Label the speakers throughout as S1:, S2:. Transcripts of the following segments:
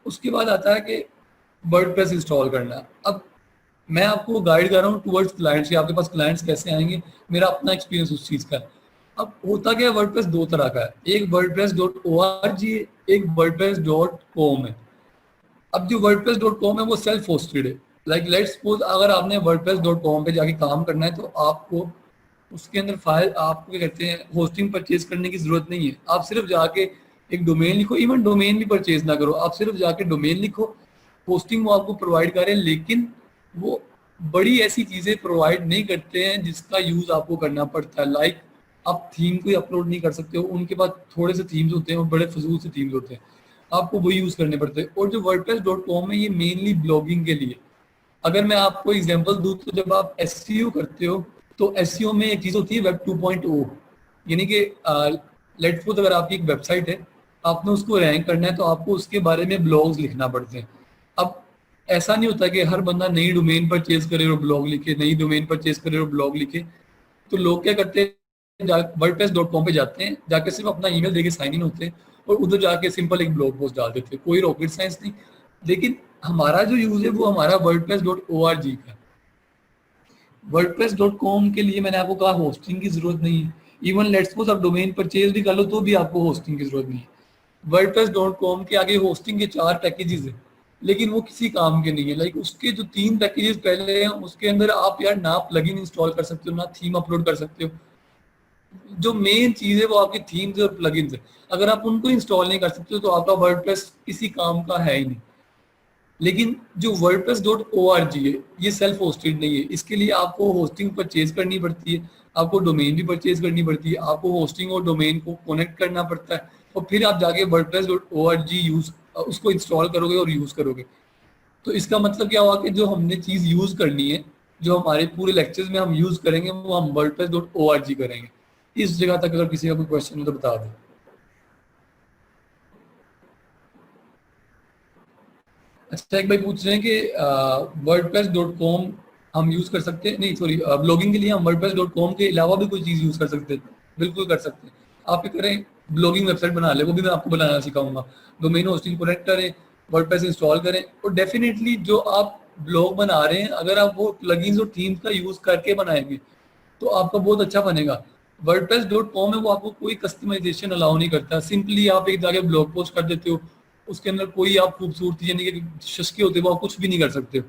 S1: उसके बाद आता है कि वर्डप्रेस इंस्टॉल करना। अब मैं आपको गाइड कर रहा हूँ टुवर्ड्स क्लाइंट्स, आपके पास क्लाइंट्स कैसे आएंगे, मेरा अपना एक्सपीरियंस उस चीज़ का है। अब होता क्या है, वर्डप्रेस दो तरह का है, एक wordpress.org है, एक wordpress.com है। अब जो wordpress.com है वो सेल्फ होस्टेड है। लाइक लेट्स सपोज अगर आपने wordpress.com पे जाके काम करना है तो आपको उसके अंदर फाइल, आपको क्या कहते हैं, होस्टिंग परचेज करने की जरूरत नहीं है। आप सिर्फ जाके एक डोमेन लिखो, इवन डोमेन भी परचेज ना करो, आप सिर्फ जाके डोमेन लिखो, होस्टिंग वो आपको प्रोवाइड करें। लेकिन वो बड़ी ऐसी चीजें प्रोवाइड नहीं करते हैं जिसका यूज आपको करना पड़ता है। लाइक आप थीम कोई अपलोड नहीं कर सकते हो, उनके पास थोड़े से थीम्स होते हैं और बड़े फजूल से थीम्स होते हैं, आपको वही यूज करने पड़ते हैं। और जो wordpress.com है ये मेनली ब्लॉगिंग के लिए। अगर मैं आपको एग्जांपल दूं तो जब आप एसईओ करते हो तो एसईओ में एक चीज होती है वेब 2.0, यानी कि लेट्स सपोज अगर आपकी एक वेबसाइट है, आपने उसको रैंक करना है तो आपको उसके बारे में ब्लॉग्स लिखना पड़ते हैं। अब ऐसा नहीं होता कि हर बंदा नई डोमेन परचेज करे और ब्लॉग लिखे, नई डोमेन परचेज करे और ब्लॉग लिखे। तो लोग क्या करते हैं, wordpress.com पे जाते हैं, जाके सिर्फ अपना ईमेल देके साइन इन होते हैं और उधर जाके सिंपल एक ब्लॉग पोस्ट डाल देते हैं, कोई रॉकेट साइंस नहीं। लेकिन हमारा जो यूज है वो हमारा wordpress.org का है। wordpress.com के लिए मैंने आपको कहा होस्टिंग की जरूरत नहीं है। इवन लेट्स सपोज आप डोमेन परचेज भी कर लो तो भी आपको होस्टिंग की जरूरत नहीं है। wordpress.com के आगे होस्टिंग के 4 पैकेजेस हैं, लेकिन वो किसी काम के नहीं है। लाइक उसके जो 3 पैकेजेस पहले हैं उसके अंदर आप यार ना प्लगइन इंस्टॉल कर सकते हो, ना थीम अपलोड कर सकते हो। जो मेन चीज है वो आपकी थीम्स और प्लगइन्स है। अगर आप उनको इंस्टॉल नहीं कर सकते हो तो आपका वर्डप्रेस किसी काम का है ही नहीं। लेकिन जो wordpress.org है ये सेल्फ होस्टेड नहीं है, इसके लिए आपको होस्टिंग परचेज करनी पड़ती है, आपको डोमेन भी परचेज करनी पड़ती है, आपको होस्टिंग और डोमेन को कनेक्ट करना पड़ता है और फिर आप जाके wordpress.org यूज उसको इंस्टॉल करोगे और यूज करोगे। तो इसका मतलब क्या हुआ कि जो हमने चीज यूज करनी है, जो हमारे पूरे लेक्चर्स में हम यूज करेंगे वो हम wordpress.org करेंगे। इस जगह तक अगर किसी का कोई क्वेश्चन है तो बता दो। अच्छा, एक भाई पूछ रहे हैं कि wordpress.com हम यूज कर सकते हैं, नहीं सॉरी, ब्लॉगिंग के लिए हम wordpress.com के अलावा भी कोई चीज यूज कर सकते हैं? बिल्कुल कर सकते हैं। आप क्या करें, ब्लॉगिंग वेबसाइट बना ले, वो भी मैं आपको बनाना सिखाऊंगा। डोमेन होस्टिंग कनेक्ट करें, वर्डप्रेस इंस्टॉल करें और डेफिनेटली जो आप ब्लॉग बना रहे हैं अगर आप वो प्लगइन्स और थीम्स का यूज करके बनाएंगे तो आपका बहुत अच्छा बनेगा। wordpress.com है वो आपको कोई कस्टमाइजेशन अलाउ नहीं करता, सिंपली आप एक जाके ब्लॉग पोस्ट कर देते हो, उसके अंदर कोई आप खूबसूरती यानी कि शस्के होते हो वो आप कुछ भी नहीं कर सकते हो।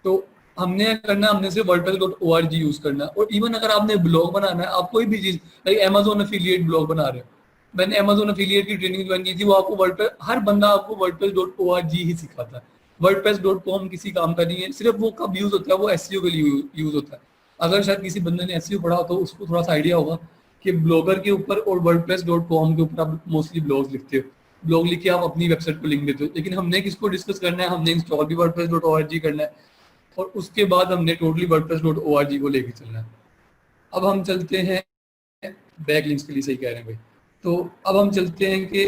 S1: तो हमने क्या करना है, हमने सिर्फ wordpress.org यूज करना है। और इवन अगर आपने ब्लॉग बनाना है, आप कोई भी चीज लाइक Amazon एफिलिएट ब्लॉग बना रहे हो, मैंने Amazon एफिलिएट की ट्रेनिंग ज्वाइन की थी, वो आपको वर्डप्रेस, हर बंदा आपको wordpress.org ही सिखाता है। wordpress.com किसी काम का नहीं है, सिर्फ वो कब यूज होता है, वो एसईओ के लिए यूज होता है। अगर शायद किसी बंदे ने एसईओ पढ़ा तो उसको थोड़ा सा आइडिया होगा कि ब्लॉगर के ऊपर और wordpress.com के ऊपर आप मोस्टली ब्लॉग्स लिखते हो, ब्लॉग लिख के आप अपनी वेबसाइट को लिंक देते हो। लेकिन हमने किसको डिस्कस करना है, हमने इंस्टॉल भी wordpress.org करना है और उसके बाद हमने टोटली wordpress.org को लेके चलना है। अब हम चलते हैं बैक लिंक्स के लिए, सही कह रहे हैं भाई। तो अब हम चलते हैं कि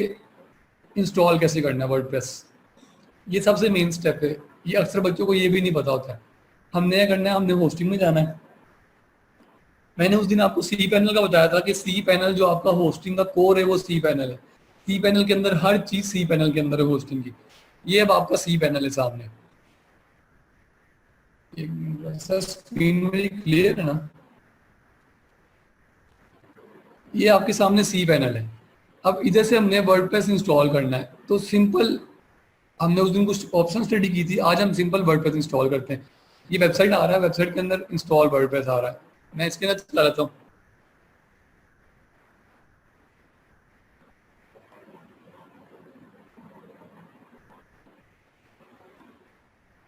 S1: इंस्टॉल कैसे करना है वर्डप्रेस। ये सबसे मेन स्टेप है, ये अक्सर बच्चों को ये भी नहीं पता होता है। हमने क्या करना है, हमने होस्टिंग में जाना है। मैंने उस दिन आपको सी पैनल का बताया था कि सी पैनल जो आपका होस्टिंग का कोर है वो सी पैनल है। सी पैनल के अंदर हर चीज सी पैनल के अंदर है होस्टिंग की। ये अब आपका सी पैनल है सामने। एक मिनट, सर स्क्रीन में क्लियर है ना? ये आपके सामने सी पैनल है। अब इधर से हमने वर्डप्रेस इंस्टॉल करना है तो सिंपल, हमने उस दिन कुछ ऑप्शन स्टडी की थी, आज हम सिंपल वर्डप्रेस इंस्टॉल करते हैं। ये वेबसाइट आ रहा है, वेबसाइट के अंदर इंस्टॉल वर्डप्रेस आ रहा है, मैं इसके अंदर चला लेता हूँ।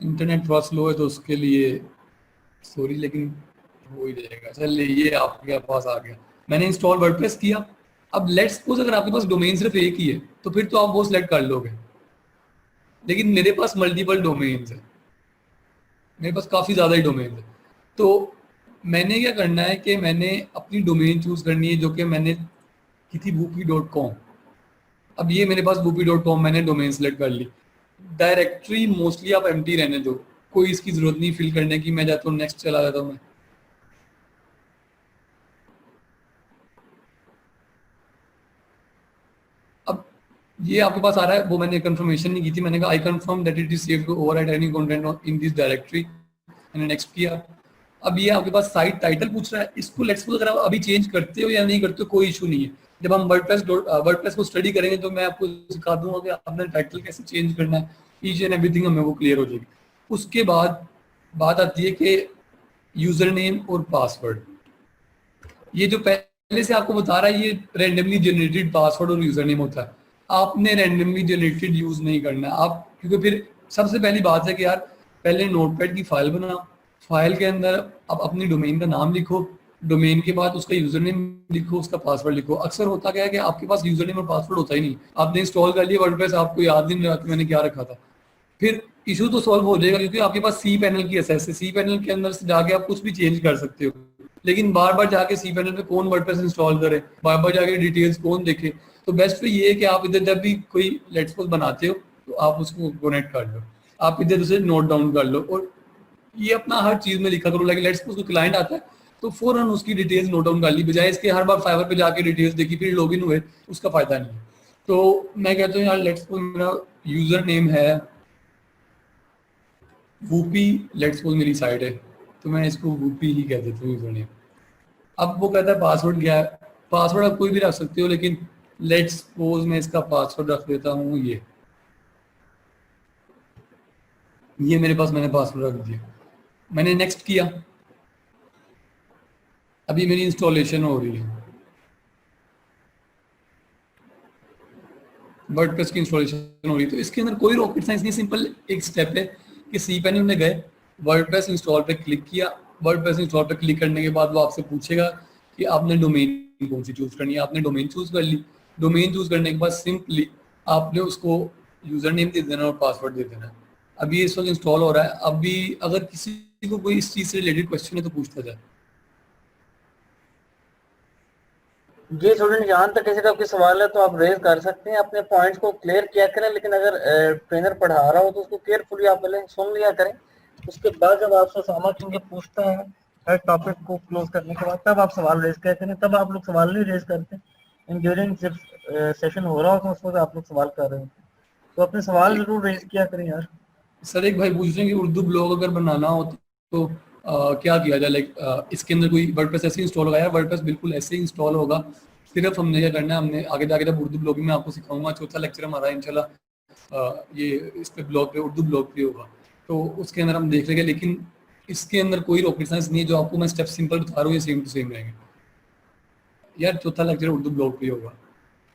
S1: इंटरनेट थोड़ा स्लो है तो उसके लिए सॉरी, लेकिन हो ही जाएगा। चलिए ये आपके पास आ गया, मैंने इंस्टॉल वर्डप्रेस किया। अब लेट्स सपोज अगर आपके पास डोमेन सिर्फ एक ही है तो फिर तो आप वो सिलेक्ट कर लोगे, लेकिन मेरे पास मल्टीपल डोमेन्स है, मेरे पास काफ़ी ज़्यादा ही डोमेन है। तो मैंने क्या करना है कि मैंने अपनी डोमेन चूज करनी है जो कि मैंने की थी whoopee.com। अब ये मेरे पास whoopee.com, मैंने डोमेन सेलेक्ट कर ली। डायरेक्टरी मोस्टली आप एम्प्टी रहने दो, कोई इसकी जरूरत नहीं फिल करने की। मैं जाता हूँ नेक्स्ट, चला जाता हूँ मैं। अब ये आपके पास आ रहा है, वो मैंने कंफर्मेशन नहीं की थी, मैंने कहा I confirm that it is safe to overwrite any content in this directory, मैंने नेक्स्ट किया। अब ये आपके पास साइट टाइटल पूछ रहा है, इसको लेट्स सपोज अगर आप अभी चेंज करते हो या नहीं करते हो कोई इशू नहीं है। जब हम वर्डप्रेस को स्टडी करेंगे तो मैं आपको सिखा दूंगा कि आपने टाइटल कैसे चेंज करना है, ईच एंड एवरीथिंग हमें वो क्लियर हो जाएगी। उसके बाद बात आती है कि यूजर नेम और पासवर्ड। ये जो पहले से आपको बता रहा है ये रैंडमली जनरेटेड पासवर्ड और यूजर नेम होता है, आपने रैंडमली जनरेटेड यूज नहीं करना आप, क्योंकि फिर सबसे पहली बात है कि यार पहले नोटपैड की फाइल बनाओ, फाइल के अंदर आप अपनी डोमेन का नाम लिखो, डोमेन के बाद उसका यूजर नेम लिखो, उसका पासवर्ड लिखो। अक्सर होता क्या है कि आपके पास यूजर नेम और पासवर्ड होता ही नहीं, आपने इंस्टॉल कर लिया वर्डप्रेस, आपको याद नहीं रहा कि मैंने क्या रखा था। फिर इशू तो सॉल्व हो जाएगा क्योंकि आपके पास सी पैनल की एक्सेस है, सी पैनल के अंदर से जाके आप कुछ भी चेंज कर सकते हो। लेकिन बार बार जाके सी पैनल पे कौन वर्डप्रेस इंस्टॉल करे, बार बार जाके डिटेल्स कौन देखे। तो बेस्ट तो ये है कि आप इधर जब भी कोई लेट्स सपोज बनाते हो तो आप उसको कनेक्ट कर लो, आप इधर उसे नोट डाउन कर लो, और ये अपना हर चीज में लिखा करो। लाइक लेट्स सपोज कोई क्लाइंट आता है तो फौरन उसकी डिटेल्स नोट डाउन कर ली, बजाय इसके हर बार फाइवर पे जाके डिटेल्स देखी फिर लॉगिन हुए, उसका फायदा नहीं है। तो मैं कहता हूँ यार लेट्स सपोज मेरा यूजर नेम है वूपी, लेट्स सपोज मेरी साइट है तो मैं इसको वूपी ही कह देता हूँ यूजर नेम। अब वो कहता है पासवर्ड क्या है, पासवर्ड आप कोई भी रख सकते हो, लेकिन लेट्स सपोज मैं इसका पासवर्ड रख देता हूँ ये मेरे पास मैंने पासवर्ड रख दिया, मैंने नेक्स्ट किया, अभी मेरी इंस्टॉलेशन हो रही है, वर्डप्रेस की इंस्टॉलेशन हो रही है। तो इसके अंदर कोई रॉकेट साइंस नहीं, सिंपल एक स्टेप है कि सी पैनल में गए, वर्डप्रेस इंस्टॉल पे क्लिक किया, वर्डप्रेस इंस्टॉल पे क्लिक करने के बाद वो आपसे पूछेगा कि आपने डोमेन कौन सी चूज करनी है, आपने डोमेन चूज कर ली, डोमेन चूज करने के बाद सिंपली आपने उसको यूजर नेम दे देना और पासवर्ड दे देना। अभी इस वक्त इंस्टॉल हो रहा है, अभी अगर किसी को कोई इस चीज से रिलेटेड क्वेश्चन है तो पूछता जाए।
S2: जी स्टूडेंट, यहाँ तक किसी का कोई सवाल है तो आप रेज कर सकते हैं, अपने पॉइंट्स को क्लियर किया करें, लेकिन अगर ट्रेनर पढ़ा रहा हो तो उसको केयरफुली आप पहले सुन लिया करें। उसके बाद जब आपसे सामा क्योंकि पूछता है हर टॉपिक को क्लोज करने के बाद, तब आप सवाल रेज किया करें। तब आप लोग सवाल नहीं रेज करते, इन ड्यूरिंग जब सेशन हो रहा हो तो उस वक्त आप लोग सवाल कर रहे होते, तो अपने सवाल जरूर रेज किया करें यार।
S1: सर एक भाई पूछ रहे हैं कि उर्दू ब्लॉग अगर बनाना हो तो क्या किया जाए, लाइक इसके अंदर कोई वर्डप्रेस ऐसे इंस्टॉल होगा? यार वर्डप्रेस बिल्कुल ऐसे ही इंस्टॉल होगा, सिर्फ हमने क्या करना है, हमने आगे जाके जब उर्दू ब्लॉगिंग में आपको सिखाऊंगा, चौथा लेक्चर हमारा इंशाल्लाह ये इस पे ब्लॉग पे उर्दू ब्लॉग पे होगा, तो उसके अंदर हम देख लेंगे। लेकिन इसके अंदर कोई रॉकेट साइंस नहीं है, जो आपको मैं स्टेप सिंपल बता रहा हूँ ये सेम टू सेम रहेंगे। यार चौथा लेक्चर उर्दू ब्लॉग पे होगा।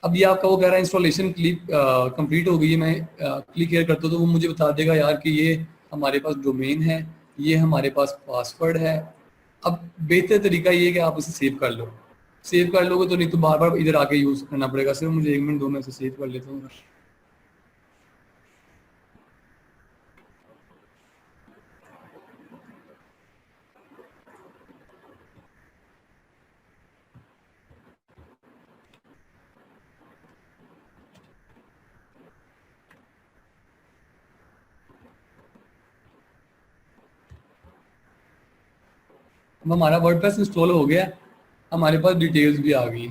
S1: अब ये आपका वो कह रहा है इंस्टॉलेशन क्लिक कंप्लीट हो गई है, मैं क्लिक हेयर करता हूँ तो वो मुझे बता देगा यार कि ये हमारे पास डोमेन है, ये हमारे पास पासवर्ड है। अब बेहतर तरीका ये है कि आप उसे सेव कर लो, सेव कर लोगे तो नहीं तो बार बार इधर आके यूज करना पड़ेगा। सिर्फ मुझे 1 मिनट दो, मैं इसे सेव कर लेता हूँ। अब हमारा वर्डप्रेस इंस्टॉल हो गया, हमारे पास डिटेल्स भी आ गई।